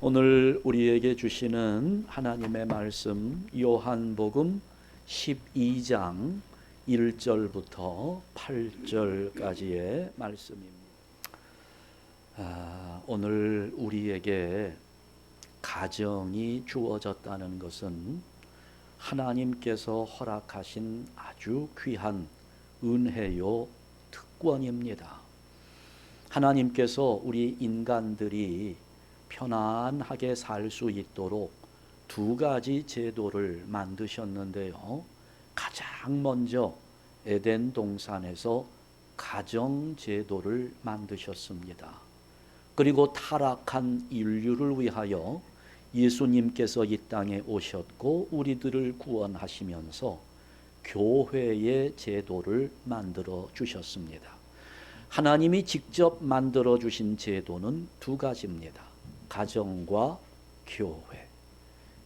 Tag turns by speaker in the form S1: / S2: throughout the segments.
S1: 오늘 우리에게 주시는 하나님의 말씀 요한복음 12장 1절부터 8절까지의 말씀입니다. 오늘 우리에게 가정이 주어졌다는 것은 하나님께서 허락하신 아주 귀한 은혜요 특권입니다. 하나님께서 우리 인간들이 편안하게 살 수 있도록 두 가지 제도를 만드셨는데요. 가장 먼저 에덴 동산에서 가정 제도를 만드셨습니다. 그리고 타락한 인류를 위하여 예수님께서 이 땅에 오셨고 우리들을 구원하시면서 교회의 제도를 만들어 주셨습니다. 하나님이 직접 만들어 주신 제도는 두 가지입니다. 가정과 교회.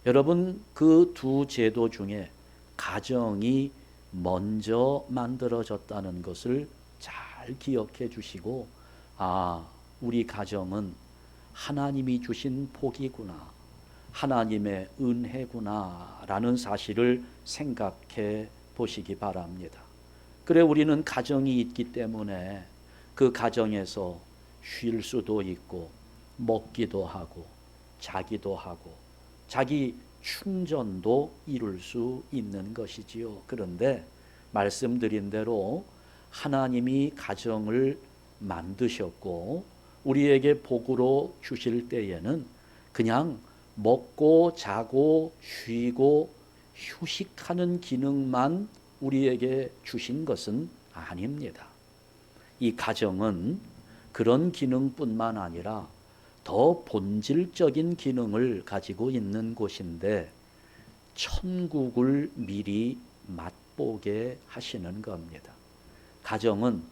S1: 여러분, 그 두 제도 중에 가정이 먼저 만들어졌다는 것을 잘 기억해 주시고, 우리 가정은 하나님이 주신 복이구나, 하나님의 은혜구나 라는 사실을 생각해 보시기 바랍니다. 그래, 우리는 가정이 있기 때문에 그 가정에서 쉴 수도 있고 먹기도 하고 자기도 하고 자기 충전도 이룰 수 있는 것이지요. 그런데 말씀드린 대로 하나님이 가정을 만드셨고 우리에게 복으로 주실 때에는 그냥 먹고 자고 쉬고 휴식하는 기능만 우리에게 주신 것은 아닙니다. 이 가정은 그런 기능뿐만 아니라 더 본질적인 기능을 가지고 있는 곳인데 천국을 미리 맛보게 하시는 겁니다. 가정은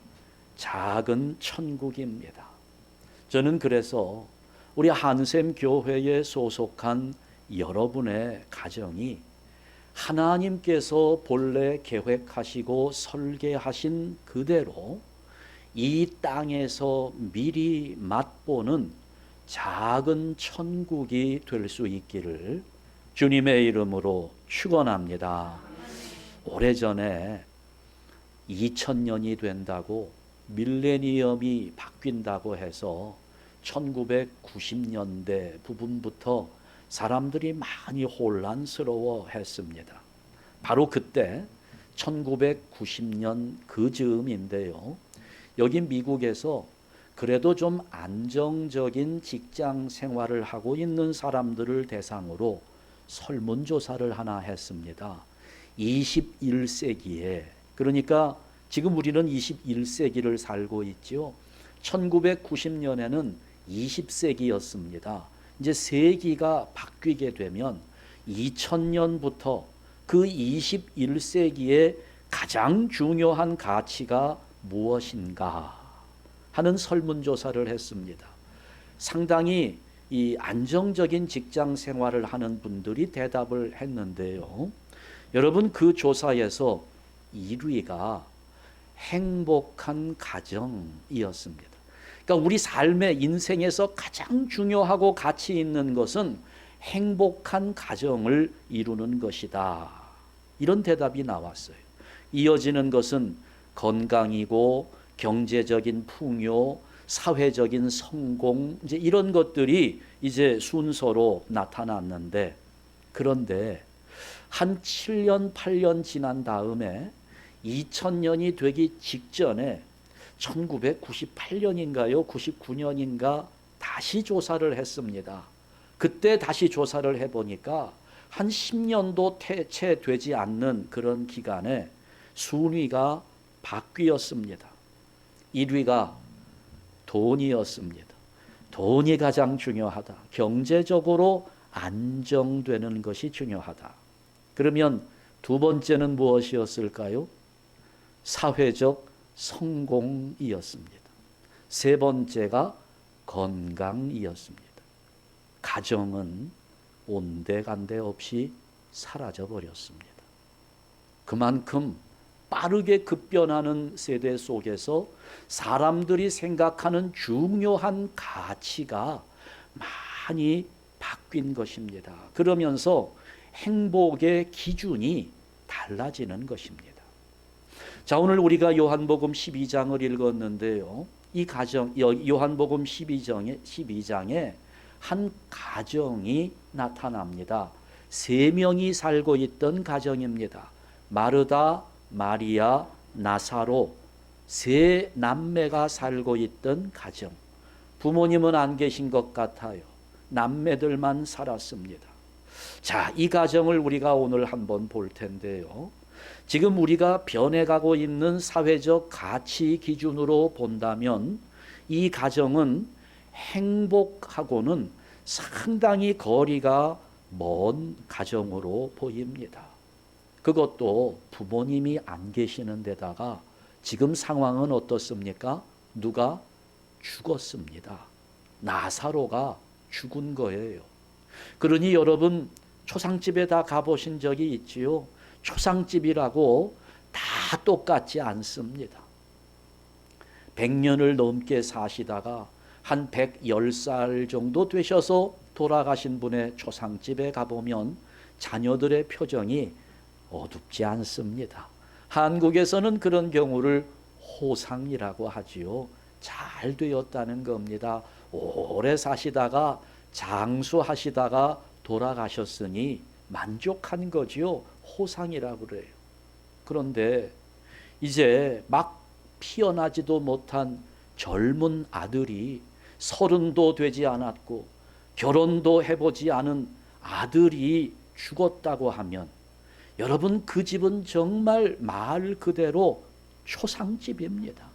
S1: 작은 천국입니다. 저는 그래서 우리 한샘 교회에 소속한 여러분의 가정이 하나님께서 본래 계획하시고 설계하신 그대로 이 땅에서 미리 맛보는 작은 천국이 될 수 있기를 주님의 이름으로 축원합니다. 오래전에 2000년이 된다고 밀레니엄이 바뀐다고 해서 1990년대 부분부터 사람들이 많이 혼란스러워 했습니다. 바로 그때 1990년 그 즈음인데요. 여기 미국에서 그래도 좀 안정적인 직장 생활을 하고 있는 사람들을 대상으로 설문조사를 하나 했습니다. 21세기에, 그러니까 지금 우리는 21세기를 살고 있죠. 1990년에는 20세기였습니다. 이제 세기가 바뀌게 되면 2000년부터 그 21세기에 가장 중요한 가치가 무엇인가 하는 설문조사를 했습니다. 상당히 이 안정적인 직장 생활을 하는 분들이 대답을 했는데요. 여러분, 그 조사에서 1위가 행복한 가정이었습니다. 그러니까 우리 삶의 인생에서 가장 중요하고 가치 있는 것은 행복한 가정을 이루는 것이다. 이런 대답이 나왔어요. 이어지는 것은 건강이고 경제적인 풍요, 사회적인 성공, 이제 이런 것들이 이제 순서로 나타났는데, 그런데 한 7년, 8년 지난 다음에 2000년이 되기 직전에 1998년인가요? 99년인가 다시 조사를 했습니다. 그때 다시 조사를 해보니까 한 10년도 채 되지 않는 그런 기간에 순위가 바뀌었습니다. 1위가 돈이었습니다. 돈이 가장 중요하다. 경제적으로 안정되는 것이 중요하다. 그러면 두 번째는 무엇이었을까요? 사회적 성공이었습니다. 세 번째가 건강이었습니다. 가정은 온데간데 없이 사라져 버렸습니다. 그만큼 빠르게 급변하는 세대 속에서 사람들이 생각하는 중요한 가치가 많이 바뀐 것입니다. 그러면서 행복의 기준이 달라지는 것입니다. 자, 오늘 우리가 요한복음 12장을 읽었는데요. 이 가정, 요한복음 12장에 한 가정이 나타납니다. 세 명이 살고 있던 가정입니다. 마르다, 마리아, 나사로, 세 남매가 살고 있던 가정. 부모님은 안 계신 것 같아요. 남매들만 살았습니다. 자, 이 가정을 우리가 오늘 한번 볼 텐데요. 지금 우리가 변해가고 있는 사회적 가치 기준으로 본다면 이 가정은 행복하고는 상당히 거리가 먼 가정으로 보입니다. 그것도 부모님이 안 계시는 데다가 지금 상황은 어떻습니까? 누가 죽었습니다. 나사로가 죽은 거예요. 그러니 여러분 초상집에 다 가보신 적이 있지요? 초상집이라고 다 똑같지 않습니다. 100년을 넘게 사시다가 한 110살 정도 되셔서 돌아가신 분의 초상집에 가보면 자녀들의 표정이 어둡지 않습니다. 한국에서는 그런 경우를 호상이라고 하지요. 잘 되었다는 겁니다. 오래 사시다가 장수하시다가 돌아가셨으니 만족한 거지요. 호상이라고 그래요. 그런데 이제 막 피어나지도 못한 젊은 아들이 30도 되지 않았고 결혼도 해보지 않은 아들이 죽었다고 하면 여러분 그 집은 정말 말 그대로 초상집입니다.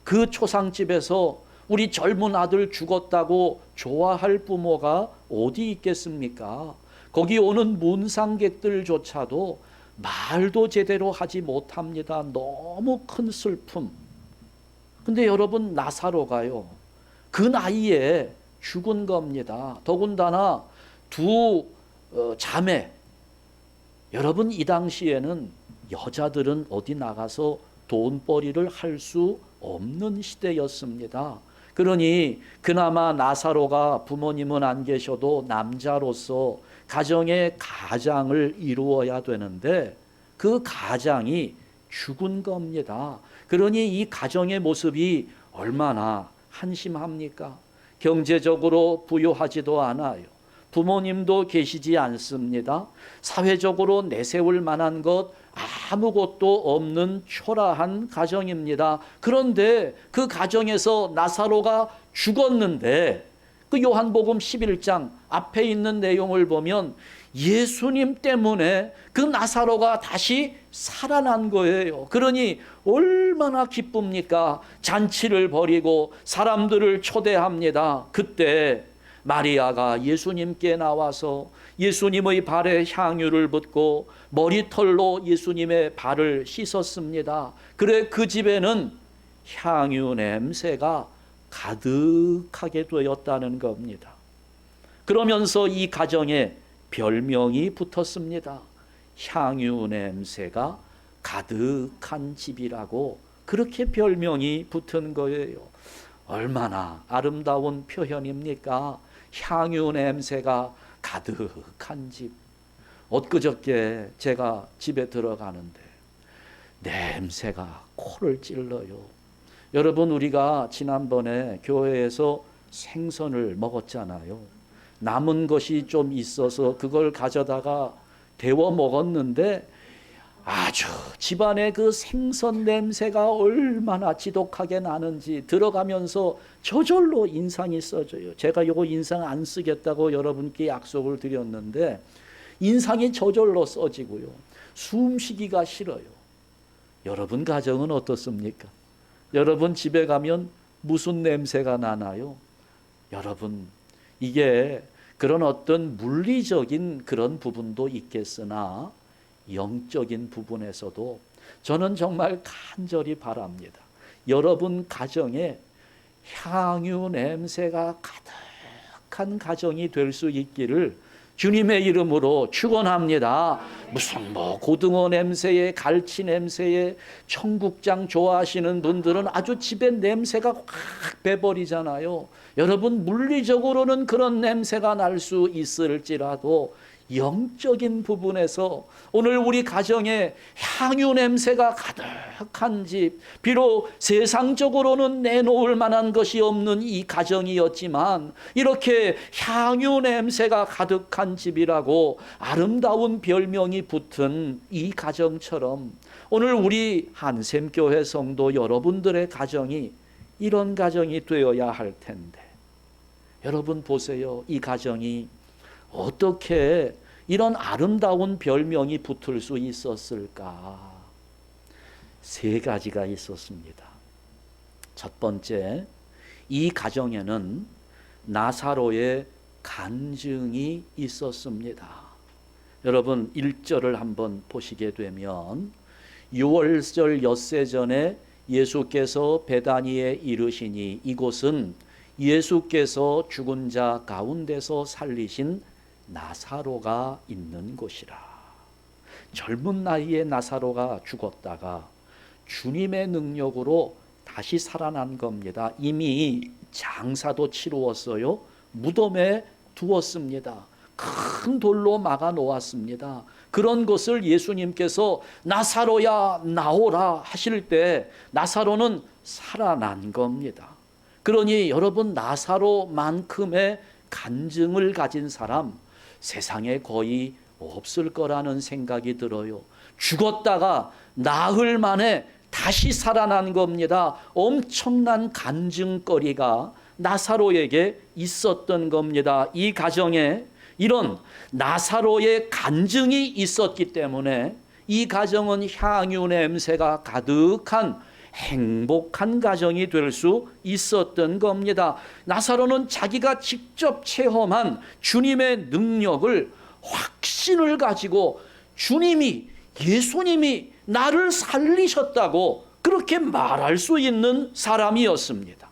S1: 그 초상집에서 우리 젊은 아들 죽었다고 좋아할 부모가 어디 있겠습니까? 거기 오는 문상객들조차도 말도 제대로 하지 못합니다. 너무 큰 슬픔. 근데 여러분 나사로가요. 그 나이에 죽은 겁니다. 더군다나 두 자매. 여러분 이 당시에는 여자들은 어디 나가서 돈벌이를 할 수 없는 시대였습니다. 그러니 그나마 나사로가 부모님은 안 계셔도 남자로서 가정의 가장을 이루어야 되는데 그 가장이 죽은 겁니다. 그러니 이 가정의 모습이 얼마나 한심합니까? 경제적으로 부유하지도 않아요. 부모님도 계시지 않습니다. 사회적으로 내세울 만한 것 아무것도 없는 초라한 가정입니다. 그런데 그 가정에서 나사로가 죽었는데 그 요한복음 11장 앞에 있는 내용을 보면 예수님 때문에 그 나사로가 다시 살아난 거예요. 그러니 얼마나 기쁩니까? 잔치를 벌이고 사람들을 초대합니다. 그때 마리아가 예수님께 나와서 예수님의 발에 향유를 붓고 머리털로 예수님의 발을 씻었습니다. 그래 그 집에는 향유 냄새가 가득하게 되었다는 겁니다. 그러면서 이 가정에 별명이 붙었습니다. 향유 냄새가 가득한 집이라고 그렇게 별명이 붙은 거예요. 얼마나 아름다운 표현입니까? 향유 냄새가 가득한 집. 엊그저께 제가 집에 들어가는데 냄새가 코를 찔러요. 여러분 우리가 지난번에 교회에서 생선을 먹었잖아요. 남은 것이 좀 있어서 그걸 가져다가 데워 먹었는데 아주 집안에 그 생선 냄새가 얼마나 지독하게 나는지 들어가면서 저절로 인상이 써져요. 제가 요거 인상 안 쓰겠다고 여러분께 약속을 드렸는데 인상이 저절로 써지고요. 숨쉬기가 싫어요. 여러분 가정은 어떻습니까? 여러분 집에 가면 무슨 냄새가 나나요? 여러분 이게 그런 어떤 물리적인 그런 부분도 있겠으나 영적인 부분에서도 저는 정말 간절히 바랍니다. 여러분 가정에 향유 냄새가 가득한 가정이 될 수 있기를 주님의 이름으로 축원합니다. 무슨 뭐 고등어 냄새에 갈치 냄새에 청국장 좋아하시는 분들은 아주 집에 냄새가 확 배버리잖아요. 여러분, 물리적으로는 그런 냄새가 날 수 있을지라도 영적인 부분에서 오늘 우리 가정에 향유 냄새가 가득한 집, 비록 세상적으로는 내놓을 만한 것이 없는 이 가정이었지만 이렇게 향유 냄새가 가득한 집이라고 아름다운 별명이 붙은 이 가정처럼 오늘 우리 한샘교회 성도 여러분들의 가정이 이런 가정이 되어야 할 텐데, 여러분 보세요. 이 가정이 어떻게 이런 아름다운 별명이 붙을 수 있었을까? 세 가지가 있었습니다. 첫 번째, 이 가정에는 나사로의 간증이 있었습니다. 여러분 1절을 한번 보시게 되면, 6월절 엿새 전에 예수께서 베다니에 이르시니 이곳은 예수께서 죽은 자 가운데서 살리신 나사로가 있는 곳이라. 젊은 나이에 나사로가 죽었다가 주님의 능력으로 다시 살아난 겁니다. 이미 장사도 치루었어요. 무덤에 두었습니다. 큰 돌로 막아 놓았습니다. 그런 것을 예수님께서 나사로야 나오라 하실 때 나사로는 살아난 겁니다. 그러니 여러분, 나사로만큼의 간증을 가진 사람 세상에 거의 없을 거라는 생각이 들어요. 죽었다가 나흘 만에 다시 살아난 겁니다. 엄청난 간증거리가 나사로에게 있었던 겁니다. 이 가정에 이런 나사로의 간증이 있었기 때문에 이 가정은 향유 냄새가 가득한 행복한 가정이 될 수 있었던 겁니다. 나사로는 자기가 직접 체험한 주님의 능력을, 확신을 가지고 주님이, 예수님이 나를 살리셨다고 그렇게 말할 수 있는 사람이었습니다.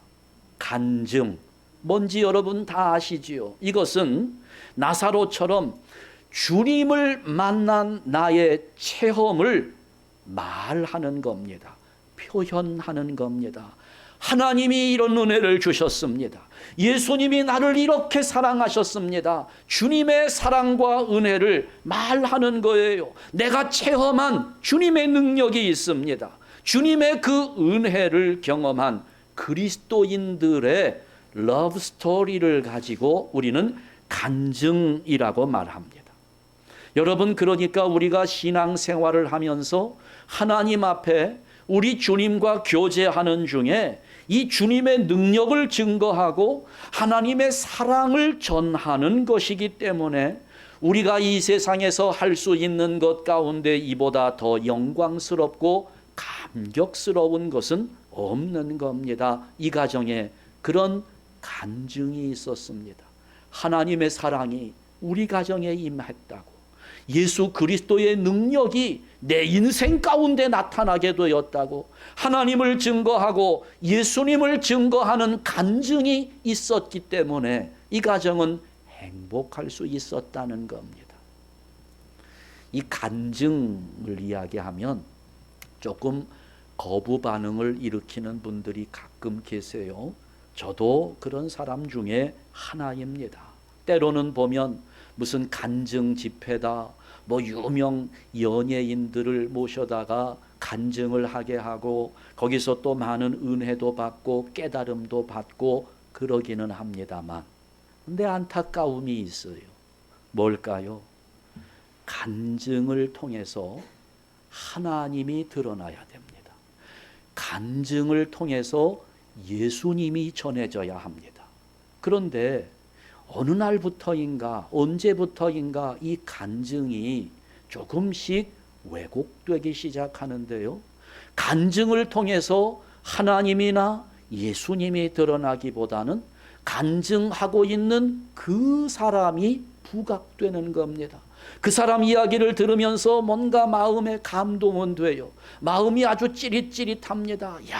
S1: 간증, 뭔지 여러분 다 아시지요? 이것은 나사로처럼 주님을 만난 나의 체험을 말하는 겁니다. 표현하는 겁니다. 하나님이 이런 은혜를 주셨습니다. 예수님이 나를 이렇게 사랑하셨습니다. 주님의 사랑과 은혜를 말하는 거예요. 내가 체험한 주님의 능력이 있습니다. 주님의 그 은혜를 경험한 그리스도인들의 러브 스토리를 가지고 우리는 간증이라고 말합니다. 여러분, 그러니까 우리가 신앙생활을 하면서 하나님 앞에 우리 주님과 교제하는 중에 이 주님의 능력을 증거하고 하나님의 사랑을 전하는 것이기 때문에 우리가 이 세상에서 할 수 있는 것 가운데 이보다 더 영광스럽고 감격스러운 것은 없는 겁니다. 이 가정에 그런 간증이 있었습니다. 하나님의 사랑이 우리 가정에 임했다고, 예수 그리스도의 능력이 내 인생 가운데 나타나게 되었다고, 하나님을 증거하고 예수님을 증거하는 간증이 있었기 때문에 이 가정은 행복할 수 있었다는 겁니다. 이 간증을 이야기하면 조금 거부 반응을 일으키는 분들이 가끔 계세요. 저도 그런 사람 중에 하나입니다. 때로는 보면 무슨 간증 집회다, 뭐 유명 연예인들을 모셔다가 간증을 하게 하고 거기서 또 많은 은혜도 받고 깨달음도 받고 그러기는 합니다만, 근데 안타까움이 있어요. 뭘까요? 간증을 통해서 하나님이 드러나야 됩니다. 간증을 통해서 예수님이 전해져야 합니다. 그런데 어느 날부터인가, 언제부터인가 이 간증이 조금씩 왜곡되기 시작하는데요. 간증을 통해서 하나님이나 예수님이 드러나기보다는 간증하고 있는 그 사람이 부각되는 겁니다. 그 사람 이야기를 들으면서 뭔가 마음에 감동은 돼요. 마음이 아주 찌릿찌릿합니다. 야,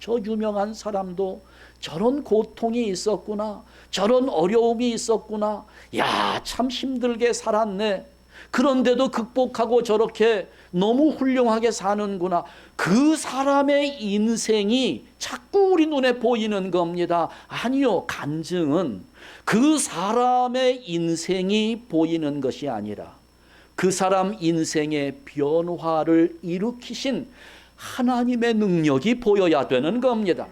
S1: 저 유명한 사람도 저런 고통이 있었구나, 저런 어려움이 있었구나, 야, 참 힘들게 살았네, 그런데도 극복하고 저렇게 너무 훌륭하게 사는구나. 그 사람의 인생이 자꾸 우리 눈에 보이는 겁니다. 아니요, 간증은 그 사람의 인생이 보이는 것이 아니라 그 사람 인생의 변화를 일으키신 하나님의 능력이 보여야 되는 겁니다.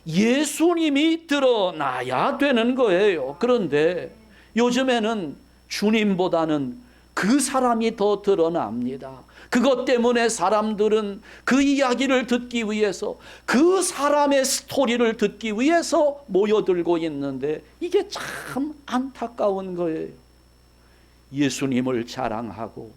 S1: 예수님이 드러나야 되는 거예요. 그런데 요즘에는 주님보다는 그 사람이 더 드러납니다. 그것 때문에 사람들은 그 이야기를 듣기 위해서, 그 사람의 스토리를 듣기 위해서 모여들고 있는데 이게 참 안타까운 거예요. 예수님을 자랑하고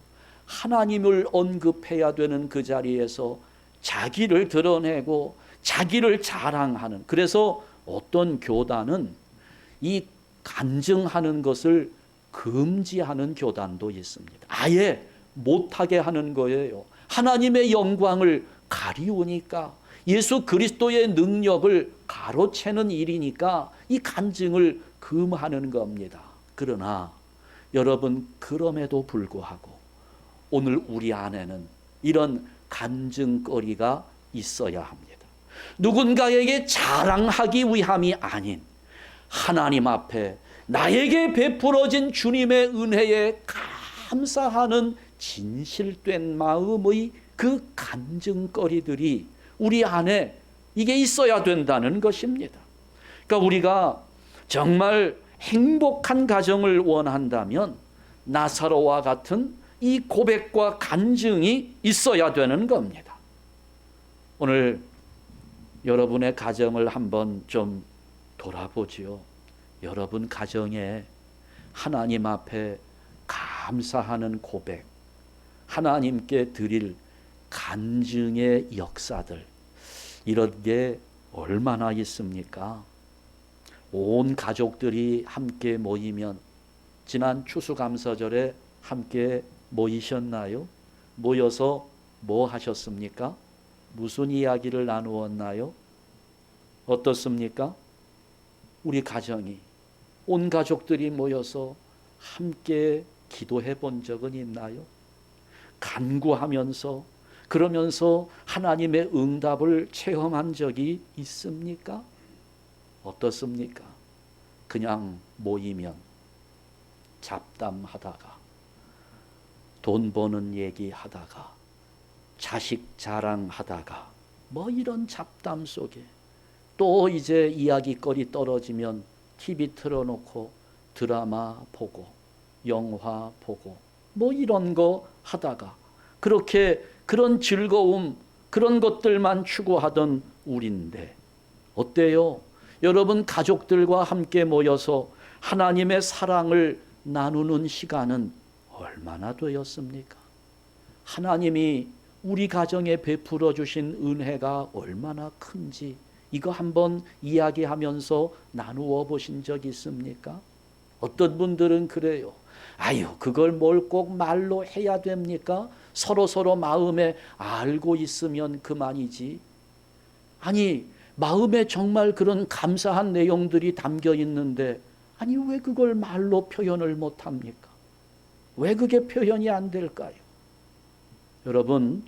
S1: 하나님을 언급해야 되는 그 자리에서 자기를 드러내고 자기를 자랑하는, 그래서 어떤 교단은 이 간증하는 것을 금지하는 교단도 있습니다. 아예 못하게 하는 거예요. 하나님의 영광을 가리우니까, 예수 그리스도의 능력을 가로채는 일이니까 이 간증을 금하는 겁니다. 그러나 여러분, 그럼에도 불구하고 오늘 우리 안에는 이런 간증거리가 있어야 합니다. 누군가에게 자랑하기 위함이 아닌 하나님 앞에 나에게 베풀어진 주님의 은혜에 감사하는 진실된 마음의 그 간증거리들이 우리 안에 이게 있어야 된다는 것입니다. 그러니까 우리가 정말 행복한 가정을 원한다면 나사로와 같은 이 고백과 간증이 있어야 되는 겁니다. 오늘 여러분의 가정을 한번 좀 돌아보지요. 여러분 가정에 하나님 앞에 감사하는 고백, 하나님께 드릴 간증의 역사들, 이런 게 얼마나 있습니까? 온 가족들이 함께 모이면, 지난 추수감사절에 함께 모이셨나요? 모여서 뭐 하셨습니까? 무슨 이야기를 나누었나요? 어떻습니까? 우리 가정이, 온 가족들이 모여서 함께 기도해 본 적은 있나요? 간구하면서, 그러면서 하나님의 응답을 체험한 적이 있습니까? 어떻습니까? 그냥 모이면 잡담하다가, 돈 버는 얘기하다가, 자식 자랑하다가, 뭐 이런 잡담 속에 또 이제 이야기거리 떨어지면 TV 틀어놓고 드라마 보고 영화 보고 뭐 이런 거 하다가, 그렇게 그런 즐거움, 그런 것들만 추구하던 우리인데 어때요? 여러분 가족들과 함께 모여서 하나님의 사랑을 나누는 시간은 얼마나 되었습니까? 하나님이 우리 가정에 베풀어 주신 은혜가 얼마나 큰지 이거 한번 이야기하면서 나누어 보신 적 있습니까? 어떤 분들은 그래요. 아유, 그걸 뭘 꼭 말로 해야 됩니까? 서로 마음에 알고 있으면 그만이지. 아니, 마음에 정말 그런 감사한 내용들이 담겨 있는데, 아니 왜 그걸 말로 표현을 못합니까? 왜 그게 표현이 안 될까요? 여러분,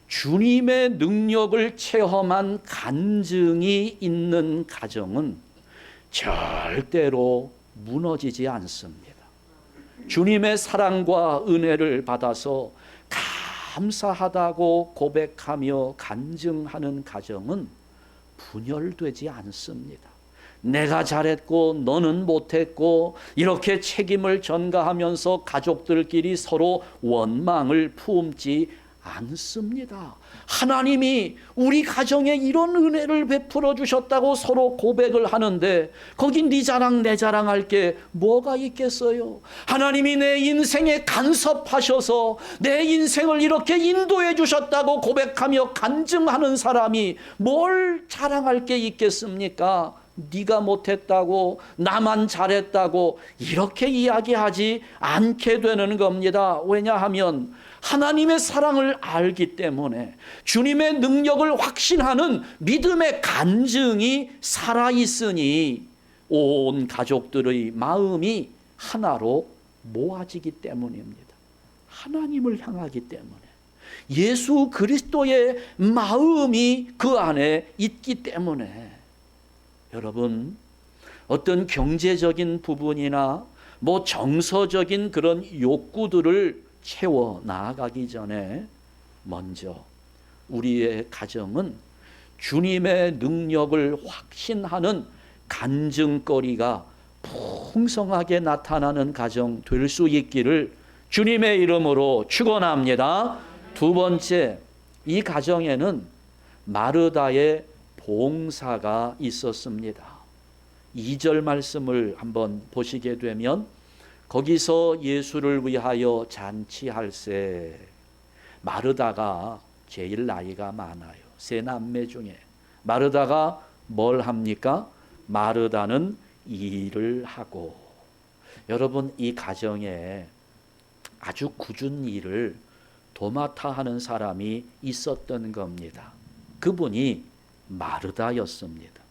S1: 주님의 능력을 체험한 간증이 있는 가정은 절대로 무너지지 않습니다. 주님의 사랑과 은혜를 받아서 감사하다고 고백하며 간증하는 가정은 분열되지 않습니다. 내가 잘했고 너는 못했고 이렇게 책임을 전가하면서 가족들끼리 서로 원망을 품지 않습니다. 하나님이 우리 가정에 이런 은혜를 베풀어 주셨다고 서로 고백을 하는데 거기 네 자랑 내 자랑할 게 뭐가 있겠어요? 하나님이 내 인생에 간섭하셔서 내 인생을 이렇게 인도해 주셨다고 고백하며 간증하는 사람이 뭘 자랑할 게 있겠습니까? 네가 못했다고, 나만 잘했다고 이렇게 이야기하지 않게 되는 겁니다. 왜냐하면 하나님의 사랑을 알기 때문에 주님의 능력을 확신하는 믿음의 간증이 살아있으니 온 가족들의 마음이 하나로 모아지기 때문입니다. 하나님을 향하기 때문에, 예수 그리스도의 마음이 그 안에 있기 때문에. 여러분, 어떤 경제적인 부분이나 정서적인 그런 욕구들을 채워 나아가기 전에 먼저 우리의 가정은 주님의 능력을 확신하는 간증거리가 풍성하게 나타나는 가정 될 수 있기를 주님의 이름으로 축원합니다. 두 번째, 이 가정에는 마르다의 봉사가 있었습니다. 2절 말씀을 한번 보시게 되면, 거기서 예수를 위하여 잔치할세. 마르다가 제일 나이가 많아요. 세 남매 중에 마르다가 뭘 합니까? 마르다는 일을 하고. 여러분, 이 가정에 아주 굳은 일을 도맡아 하는 사람이 있었던 겁니다. 그분이 마르다였습니다.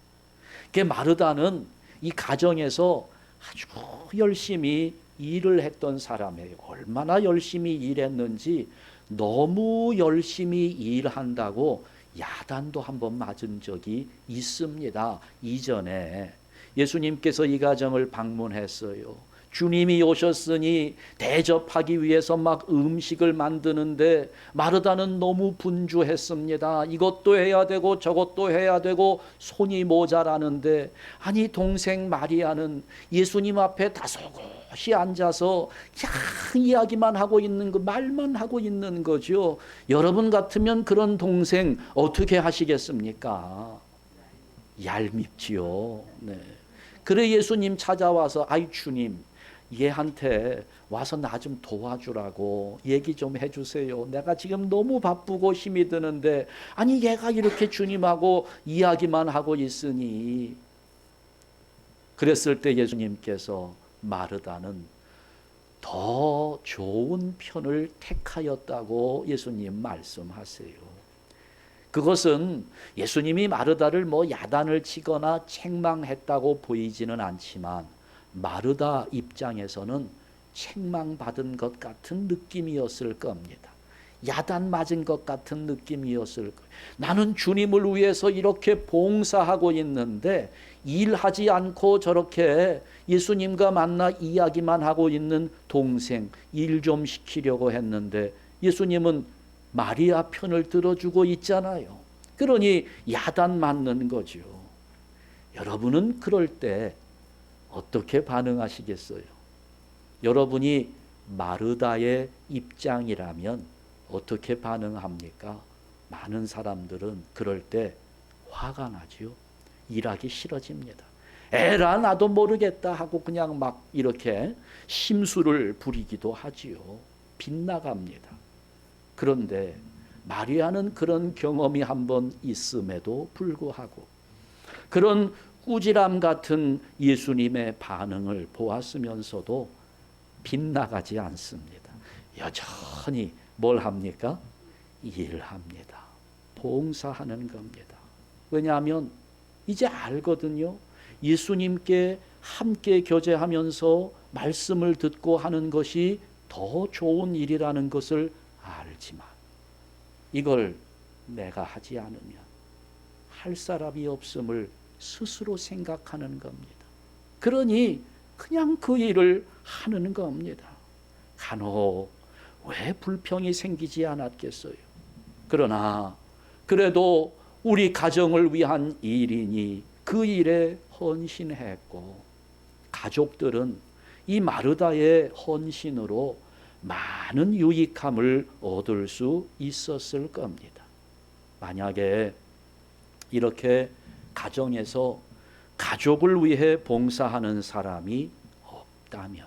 S1: 그 마르다는 이 가정에서 아주 열심히 일을 했던 사람이에요. 얼마나 열심히 일했는지, 너무 열심히 일한다고 야단도 한번 맞은 적이 있습니다. 이전에 예수님께서 이 가정을 방문했어요. 주님이 오셨으니 대접하기 위해서 막 음식을 만드는데 마르다는 너무 분주했습니다. 이것도 해야 되고 저것도 해야 되고 손이 모자라는데, 아니 동생 마리아는 예수님 앞에 다소곳이 앉아서 이야기만 하고 있는 거, 말만 하고 있는 거죠. 여러분 같으면 그런 동생 어떻게 하시겠습니까? 얄밉지요. 네. 그래 예수님 찾아와서, 아이 주님, 얘한테 와서 나 좀 도와주라고 얘기 좀 해주세요. 내가 지금 너무 바쁘고 힘이 드는데, 아니 얘가 이렇게 주님하고 이야기만 하고 있으니. 그랬을 때 예수님께서 마르다는 더 좋은 편을 택하였다고 예수님 말씀하세요. 그것은 예수님이 마르다를 야단을 치거나 책망했다고 보이지는 않지만, 마르다 입장에서는 책망받은 것 같은 느낌이었을 겁니다. 야단 맞은 것 같은 느낌이었을 거예요. 나는 주님을 위해서 이렇게 봉사하고 있는데 일하지 않고 저렇게 예수님과 만나 이야기만 하고 있는 동생 일 좀 시키려고 했는데 예수님은 마리아 편을 들어주고 있잖아요. 그러니 야단 맞는 거죠. 여러분은 그럴 때 어떻게 반응하시겠어요? 여러분이 마르다의 입장이라면 어떻게 반응합니까? 많은 사람들은 그럴 때 화가 나죠. 일하기 싫어집니다. 에라 나도 모르겠다 하고 그냥 막 이렇게 심술을 부리기도 하지요. 빗나갑니다. 그런데 마리아는 그런 경험이 한번 있음에도 불구하고 그런 꾸지람 같은 예수님의 반응을 보았으면서도 빗나가지 않습니다. 여전히 뭘 합니까? 일합니다. 봉사하는 겁니다. 왜냐하면 이제 알거든요. 예수님께 함께 교제하면서 말씀을 듣고 하는 것이 더 좋은 일이라는 것을 알지만 이걸 내가 하지 않으면 할 사람이 없음을 스스로 생각하는 겁니다. 그러니 그냥 그 일을 하는 겁니다. 간혹 왜 불평이 생기지 않았겠어요? 그러나 그래도 우리 가정을 위한 일이니 그 일에 헌신했고 가족들은 이 마르다의 헌신으로 많은 유익함을 얻을 수 있었을 겁니다. 만약에 이렇게 가정에서 가족을 위해 봉사하는 사람이 없다면,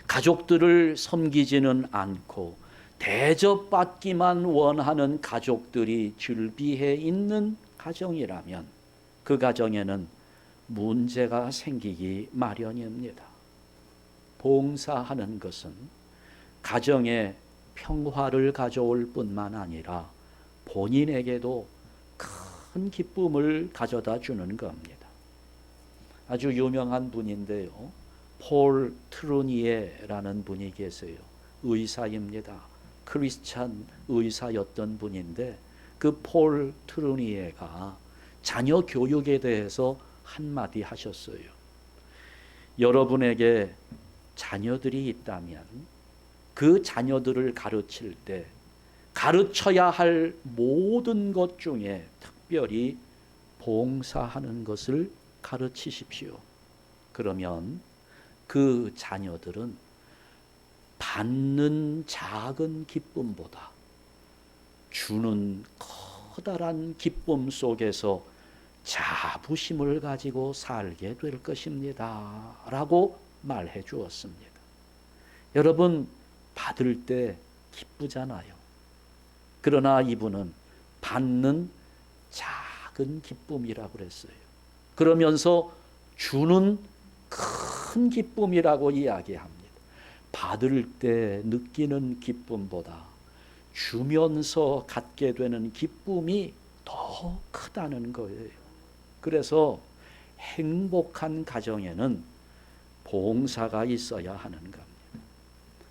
S1: 가족들을 섬기지는 않고 대접받기만 원하는 가족들이 즐비해 있는 가정이라면 그 가정에는 문제가 생기기 마련입니다. 봉사하는 것은 가정의 평화를 가져올 뿐만 아니라 본인에게도 큰 기쁨을 가져다 주는 겁니다. 아주 유명한 분인데요, 폴 트루니에라는 분이 계세요. 의사입니다. 크리스찬 의사였던 분인데, 그 폴 트루니에가 자녀 교육에 대해서 한마디 하셨어요. 여러분에게 자녀들이 있다면 그 자녀들을 가르칠 때 가르쳐야 할 모든 것 중에 특별히 봉사하는 것을 가르치십시오. 그러면 그 자녀들은 받는 작은 기쁨보다 주는 커다란 기쁨 속에서 자부심을 가지고 살게 될 것입니다 라고 말해 주었습니다. 여러분, 받을 때 기쁘잖아요. 그러나 이분은 받는 작은 기쁨이라고 그랬어요. 그러면서 주는 큰 기쁨이라고 이야기합니다. 받을 때 느끼는 기쁨보다 주면서 갖게 되는 기쁨이 더 크다는 거예요. 그래서 행복한 가정에는 봉사가 있어야 하는 겁니다.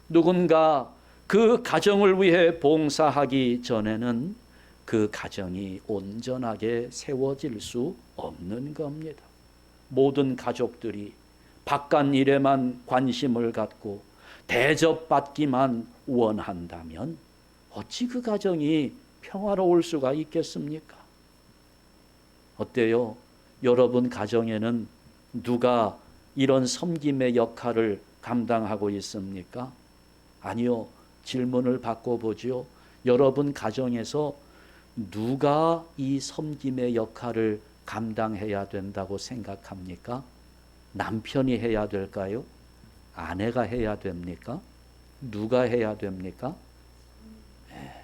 S1: 누군가 그 가정을 위해 봉사하기 전에는 그 가정이 온전하게 세워질 수 없는 겁니다. 모든 가족들이 바깥 일에만 관심을 갖고 대접받기만 원한다면 어찌 그 가정이 평화로울 수가 있겠습니까? 어때요? 여러분 가정에는 누가 이런 섬김의 역할을 감당하고 있습니까? 아니요. 질문을 바꿔보죠. 여러분 가정에서 누가 이 섬김의 역할을 감당해야 된다고 생각합니까? 남편이 해야 될까요? 아내가 해야 됩니까? 누가 해야 됩니까? 네,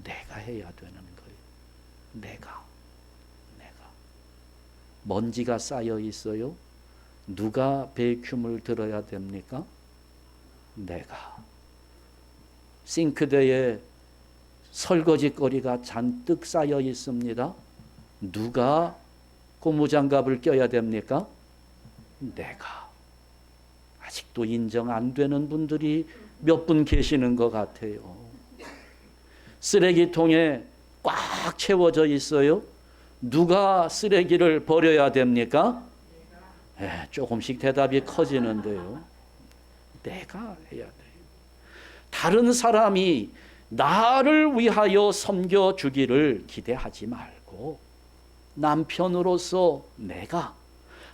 S1: 내가 해야 되는 거예요. 내가. 먼지가 쌓여 있어요. 누가 베큐음을 들어야 됩니까? 내가. 싱크대에 설거지거리가 잔뜩 쌓여 있습니다. 누가 고무장갑을 껴야 됩니까? 내가. 아직도 인정 안 되는 분들이 몇 분 계시는 것 같아요. 쓰레기통에 꽉 채워져 있어요. 누가 쓰레기를 버려야 됩니까? 조금씩 대답이 커지는데요. 내가 해야 돼요. 다른 사람이 나를 위하여 섬겨주기를 기대하지 말고 남편으로서 내가,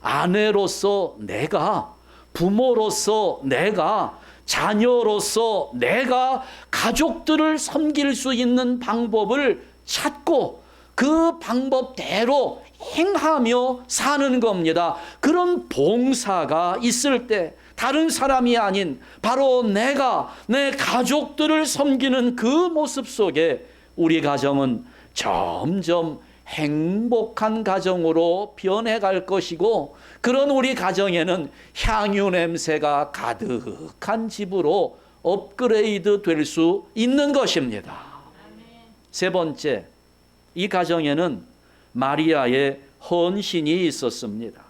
S1: 아내로서 내가, 부모로서 내가, 자녀로서 내가 가족들을 섬길 수 있는 방법을 찾고 그 방법대로 행하며 사는 겁니다. 그런 봉사가 있을 때 다른 사람이 아닌 바로 내가 내 가족들을 섬기는 그 모습 속에 우리 가정은 점점 행복한 가정으로 변해갈 것이고, 그런 우리 가정에는 향유 냄새가 가득한 집으로 업그레이드 될 수 있는 것입니다. 세 번째, 이 가정에는 마리아의 헌신이 있었습니다.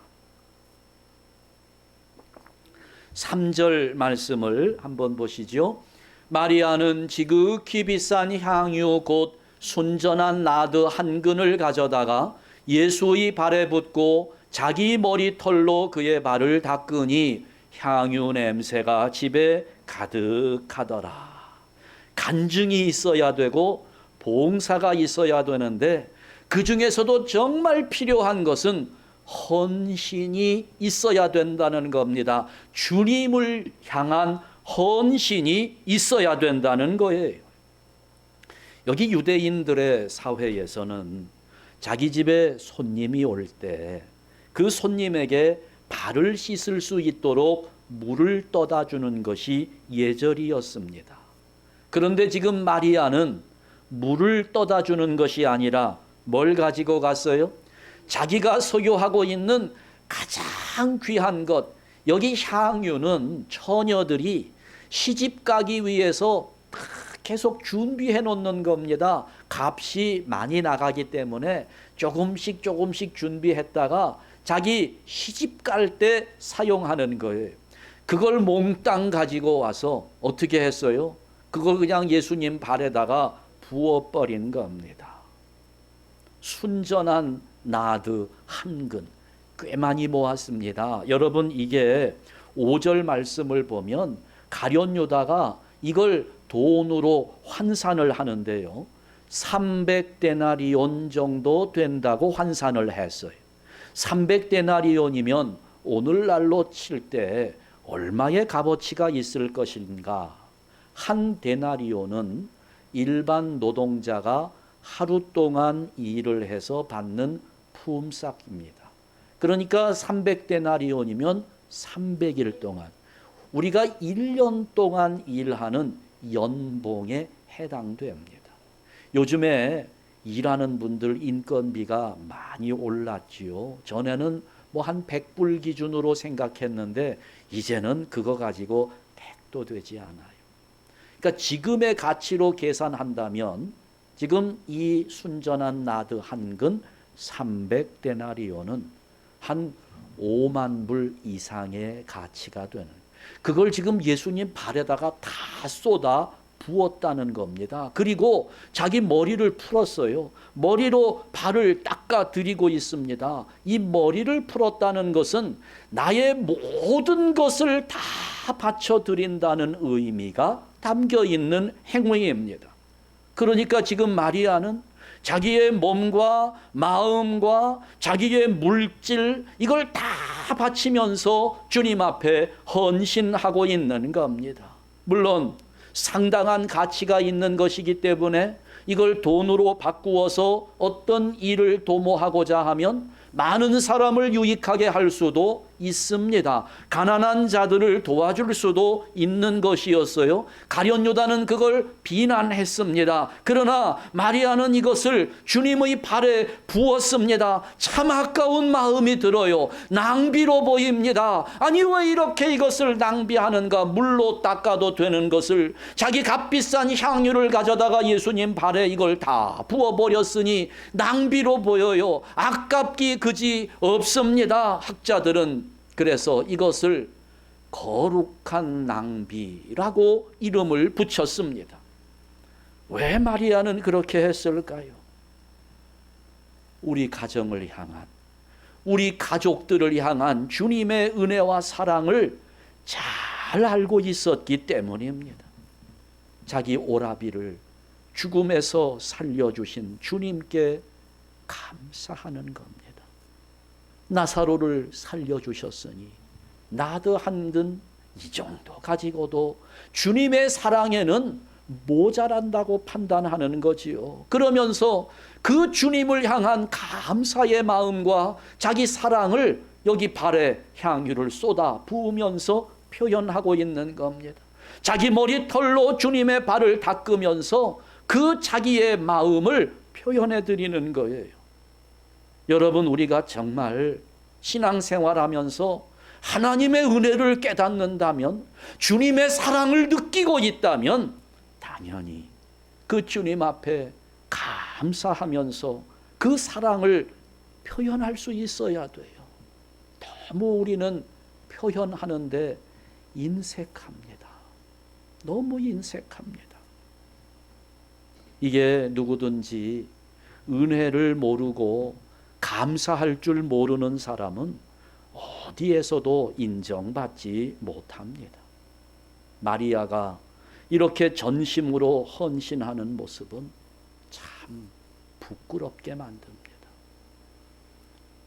S1: 3절 말씀을 한번 보시죠. 마리아는 지극히 비싼 향유 곧 순전한 나드 한 근을 가져다가 예수의 발에 붓고 자기 머리털로 그의 발을 닦으니 향유 냄새가 집에 가득하더라. 간증이 있어야 되고 봉사가 있어야 되는데 그 중에서도 정말 필요한 것은 헌신이 있어야 된다는 겁니다. 주님을 향한 헌신이 있어야 된다는 거예요. 여기 유대인들의 사회에서는 자기 집에 손님이 올 때 그 손님에게 발을 씻을 수 있도록 물을 떠다 주는 것이 예절이었습니다. 그런데 지금 마리아는 물을 떠다 주는 것이 아니라 뭘 가지고 갔어요? 자기가 소유하고 있는 가장 귀한 것, 여기 향유는 처녀들이 시집 가기 위해서 계속 준비해 놓는 겁니다. 값이 많이 나가기 때문에 조금씩 준비했다가 자기 시집 갈 때 사용하는 거예요. 그걸 몽땅 가지고 와서 어떻게 했어요? 그걸 그냥 예수님 발에다가 부어버린 겁니다. 순전한 나드 한 근 꽤 많이 모았습니다. 여러분, 이게 5절 말씀을 보면 가룟 유다가 이걸 돈으로 환산을 하는데요, 300데나리온 정도 된다고 환산을 했어요. 300데나리온이면 오늘날로 칠 때 얼마의 값어치가 있을 것인가? 한 데나리온은 일반 노동자가 하루 동안 일을 해서 받는 품삯입니다. 그러니까 300데나리온이면 300일 동안, 우리가 1년 동안 일하는 연봉에 해당됩니다. 요즘에 일하는 분들 인건비가 많이 올랐지요. 전에는 뭐 한 100불 기준으로 생각했는데 이제는 그거 가지고 택도 되지 않아요. 그러니까 지금의 가치로 계산한다면 지금 이 순전한 나드 한 근 300데나리온은 한 5만 불 이상의 가치가 되는, 그걸 지금 예수님 발에다가 다 쏟아 부었다는 겁니다. 그리고 자기 머리를 풀었어요. 머리로 발을 닦아 드리고 있습니다. 이 머리를 풀었다는 것은 나의 모든 것을 다 바쳐 드린다는 의미가 담겨 있는 행위입니다. 그러니까 지금 마리아는 자기의 몸과 마음과 자기의 물질, 이걸 다 바치면서 주님 앞에 헌신하고 있는 겁니다. 물론 상당한 가치가 있는 것이기 때문에 이걸 돈으로 바꾸어서 어떤 일을 도모하고자 하면 많은 사람을 유익하게 할 수도 있습니다. 가난한 자들을 도와줄 수도 있는 것이었어요. 가룟 유다는 그걸 비난했습니다. 그러나 마리아는 이것을 주님의 발에 부었습니다. 참 아까운 마음이 들어요. 낭비로 보입니다. 아니, 왜 이렇게 이것을 낭비하는가? 물로 닦아도 되는 것을 자기 값비싼 향유를 가져다가 예수님 발에 이걸 다 부어버렸으니 낭비로 보여요. 아깝기 그지 없습니다. 학자들은 그래서 이것을 거룩한 낭비라고 이름을 붙였습니다. 왜 마리아는 그렇게 했을까요? 우리 가정을 향한, 우리 가족들을 향한 주님의 은혜와 사랑을 잘 알고 있었기 때문입니다. 자기 오라비를 죽음에서 살려주신 주님께 감사하는 겁니다. 나사로를 살려주셨으니 나드 한 근 이 정도 가지고도 주님의 사랑에는 모자란다고 판단하는 거지요. 그러면서 그 주님을 향한 감사의 마음과 자기 사랑을 여기 발에 향유를 쏟아 부으면서 표현하고 있는 겁니다. 자기 머리털로 주님의 발을 닦으면서 그 자기의 마음을 표현해 드리는 거예요. 여러분, 우리가 정말 신앙생활하면서 하나님의 은혜를 깨닫는다면, 주님의 사랑을 느끼고 있다면 당연히 그 주님 앞에 감사하면서 그 사랑을 표현할 수 있어야 돼요. 너무 우리는 표현하는데 인색합니다. 너무 인색합니다. 이게 누구든지 은혜를 모르고 감사할 줄 모르는 사람은 어디에서도 인정받지 못합니다. 마리아가 이렇게 전심으로 헌신하는 모습은 참 부끄럽게 만듭니다.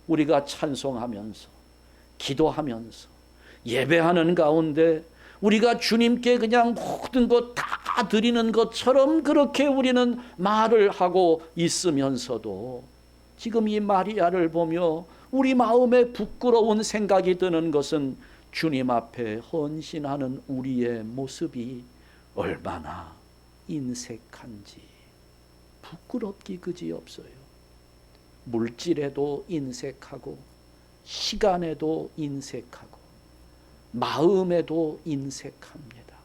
S1: 우리가 찬송하면서, 기도하면서, 예배하는 가운데 우리가 주님께 그냥 모든 것 다 드리는 것처럼 그렇게 우리는 말을 하고 있으면서도 지금 이 마리아를 보며 우리 마음에 부끄러운 생각이 드는 것은 주님 앞에 헌신하는 우리의 모습이 얼마나 인색한지 부끄럽기 그지없어요. 물질에도 인색하고, 시간에도 인색하고, 마음에도 인색합니다.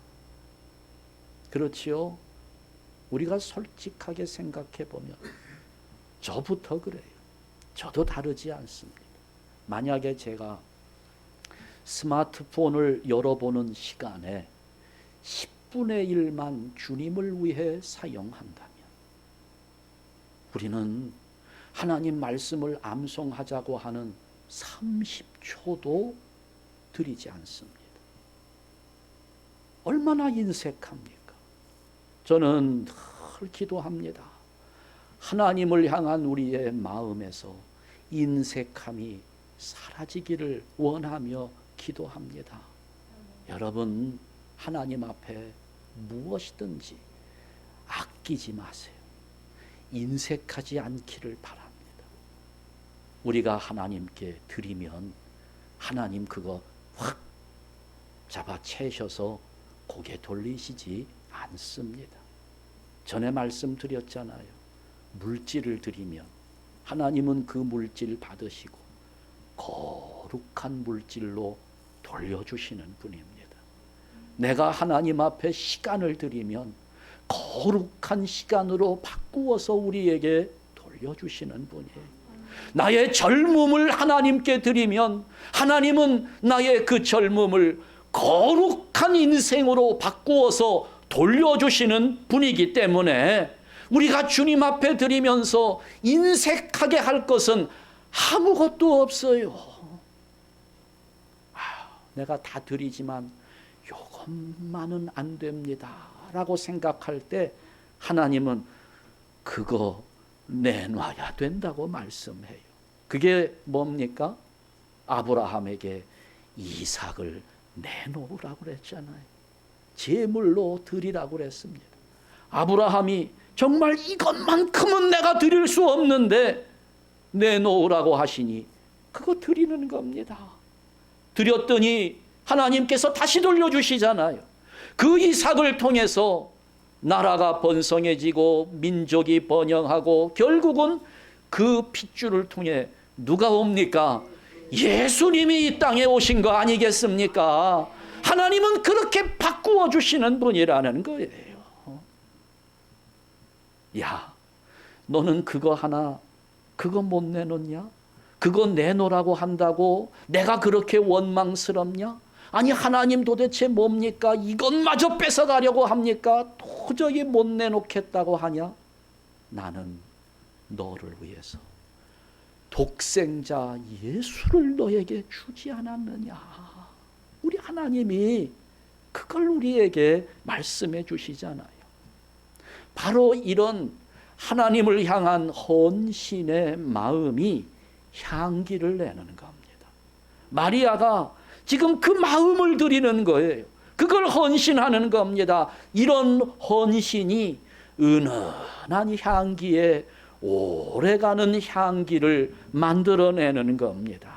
S1: 그렇지요? 우리가 솔직하게 생각해 보면 저부터 그래요. 저도 다르지 않습니다. 만약에 제가 스마트폰을 열어보는 시간에 10분의 1만 주님을 위해 사용한다면 우리는 하나님 말씀을 암송하자고 하는 30초도 드리지 않습니다. 얼마나 인색합니까? 저는 늘 기도합니다. 하나님을 향한 우리의 마음에서 인색함이 사라지기를 원하며 기도합니다. 여러분, 하나님 앞에 무엇이든지 아끼지 마세요. 인색하지 않기를 바랍니다. 우리가 하나님께 드리면 하나님 그거 확 잡아채셔서 고개 돌리시지 않습니다. 전에 말씀드렸잖아요. 물질을 드리면 하나님은 그 물질 받으시고 거룩한 물질로 돌려주시는 분입니다. 내가 하나님 앞에 시간을 드리면 거룩한 시간으로 바꾸어서 우리에게 돌려주시는 분이에요. 나의 젊음을 하나님께 드리면 하나님은 나의 그 젊음을 거룩한 인생으로 바꾸어서 돌려주시는 분이기 때문에 우리가 주님 앞에 드리면서 인색하게 할 것은 아무것도 없어요. 내가 다 드리지만 요것만은 안 됩니다 라고 생각할 때 하나님은 그거 내놔야 된다고 말씀해요. 그게 뭡니까? 아브라함에게 이삭을 내놓으라고 그랬잖아요. 제물로 드리라고 그랬습니다. 아브라함이 정말 이것만큼은 내가 드릴 수 없는데 내놓으라고 하시니 그거 드리는 겁니다. 드렸더니 하나님께서 다시 돌려주시잖아요. 그 이삭을 통해서 나라가 번성해지고 민족이 번영하고 결국은 그 핏줄을 통해 누가 옵니까? 예수님이 이 땅에 오신 거 아니겠습니까? 하나님은 그렇게 바꾸어 주시는 분이라는 거예요. 야, 너는 그거 하나 그거 못 내놓냐? 그거 내놓으라고 한다고 내가 그렇게 원망스럽냐? 아니 하나님 도대체 뭡니까? 이것마저 뺏어가려고 합니까? 도저히 못 내놓겠다고 하냐? 나는 너를 위해서 독생자 예수를 너에게 주지 않았느냐? 우리 하나님이 그걸 우리에게 말씀해 주시잖아요. 바로 이런 하나님을 향한 헌신의 마음이 향기를 내는 겁니다. 마리아가 지금 그 마음을 드리는 거예요. 그걸 헌신하는 겁니다. 이런 헌신이 은은한 향기에 오래가는 향기를 만들어내는 겁니다.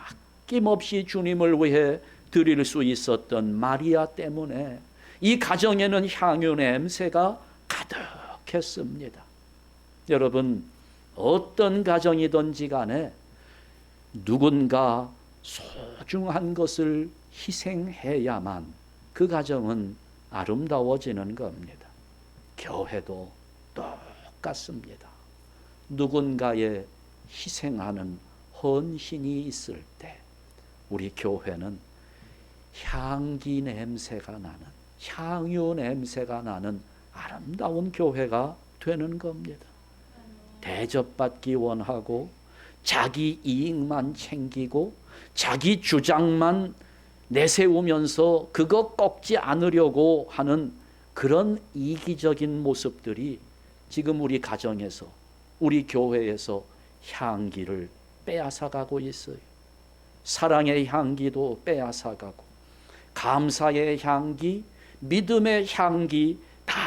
S1: 아낌없이 주님을 위해 드릴 수 있었던 마리아 때문에 이 가정에는 향유 냄새가 가득했습니다. 여러분, 어떤 가정이든지 간에 누군가 소중한 것을 희생해야만 그 가정은 아름다워지는 겁니다. 교회도 똑같습니다. 누군가의 희생하는 헌신이 있을 때 우리 교회는 향기 냄새가 나는, 향유 냄새가 나는 아름다운 교회가 되는 겁니다. 대접받기 원하고 자기 이익만 챙기고 자기 주장만 내세우면서 그거 꺾지 않으려고 하는 그런 이기적인 모습들이 지금 우리 가정에서, 우리 교회에서 향기를 빼앗아가고 있어요. 사랑의 향기도 빼앗아가고 감사의 향기, 믿음의 향기 다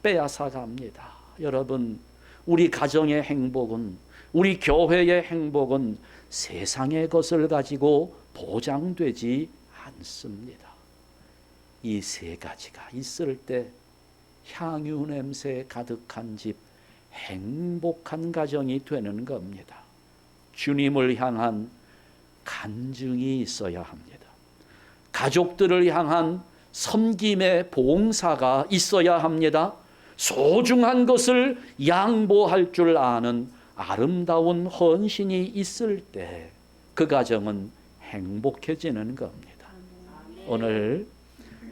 S1: 빼앗아갑니다. 여러분, 우리 가정의 행복은, 우리 교회의 행복은 세상의 것을 가지고 보장되지 않습니다. 이 세 가지가 있을 때 향유 냄새 가득한 집, 행복한 가정이 되는 겁니다. 주님을 향한 간증이 있어야 합니다. 가족들을 향한 섬김의 봉사가 있어야 합니다. 소중한 것을 양보할 줄 아는 아름다운 헌신이 있을 때 그 가정은 행복해지는 겁니다. 오늘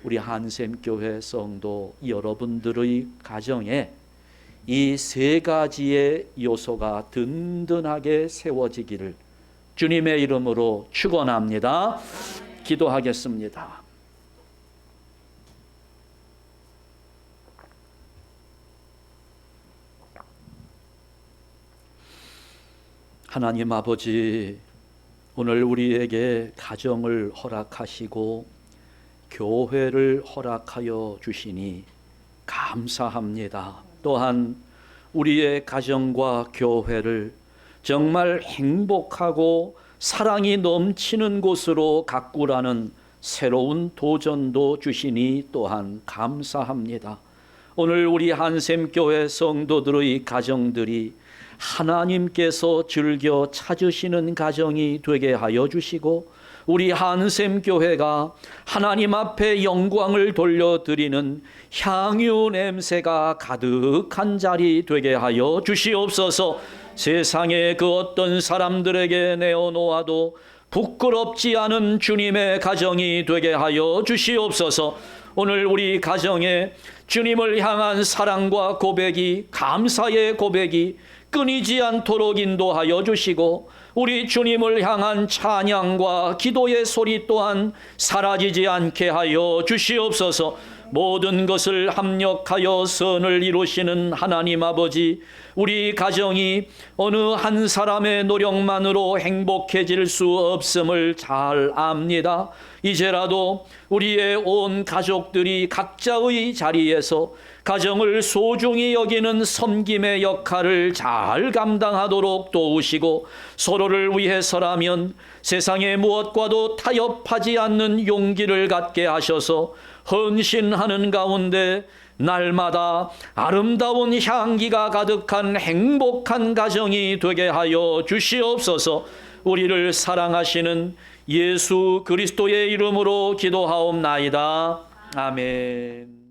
S1: 우리 한샘교회 성도 여러분들의 가정에 이 세 가지의 요소가 든든하게 세워지기를 주님의 이름으로 축원합니다. 기도하겠습니다. 하나님 아버지, 오늘 우리에게 가정을 허락하시고 교회를 허락하여 주시니 감사합니다. 또한 우리의 가정과 교회를 정말 행복하고 사랑이 넘치는 곳으로 가꾸라는 새로운 도전도 주시니 또한 감사합니다. 오늘 우리 한샘교회 성도들의 가정들이 하나님께서 즐겨 찾으시는 가정이 되게 하여 주시고 우리 한샘교회가 하나님 앞에 영광을 돌려드리는 향유 냄새가 가득한 자리 되게 하여 주시옵소서. 세상에 그 어떤 사람들에게 내어놓아도 부끄럽지 않은 주님의 가정이 되게 하여 주시옵소서. 오늘 우리 가정에 주님을 향한 사랑과 고백이, 감사의 고백이 끊이지 않도록 인도하여 주시고 우리 주님을 향한 찬양과 기도의 소리 또한 사라지지 않게 하여 주시옵소서. 모든 것을 합력하여 선을 이루시는 하나님 아버지, 우리 가정이 어느 한 사람의 노력만으로 행복해질 수 없음을 잘 압니다. 이제라도 우리의 온 가족들이 각자의 자리에서 가정을 소중히 여기는 섬김의 역할을 잘 감당하도록 도우시고 서로를 위해서라면 세상의 무엇과도 타협하지 않는 용기를 갖게 하셔서 헌신하는 가운데 날마다 아름다운 향기가 가득한 행복한 가정이 되게 하여 주시옵소서. 우리를 사랑하시는 예수 그리스도의 이름으로 기도하옵나이다. 아멘.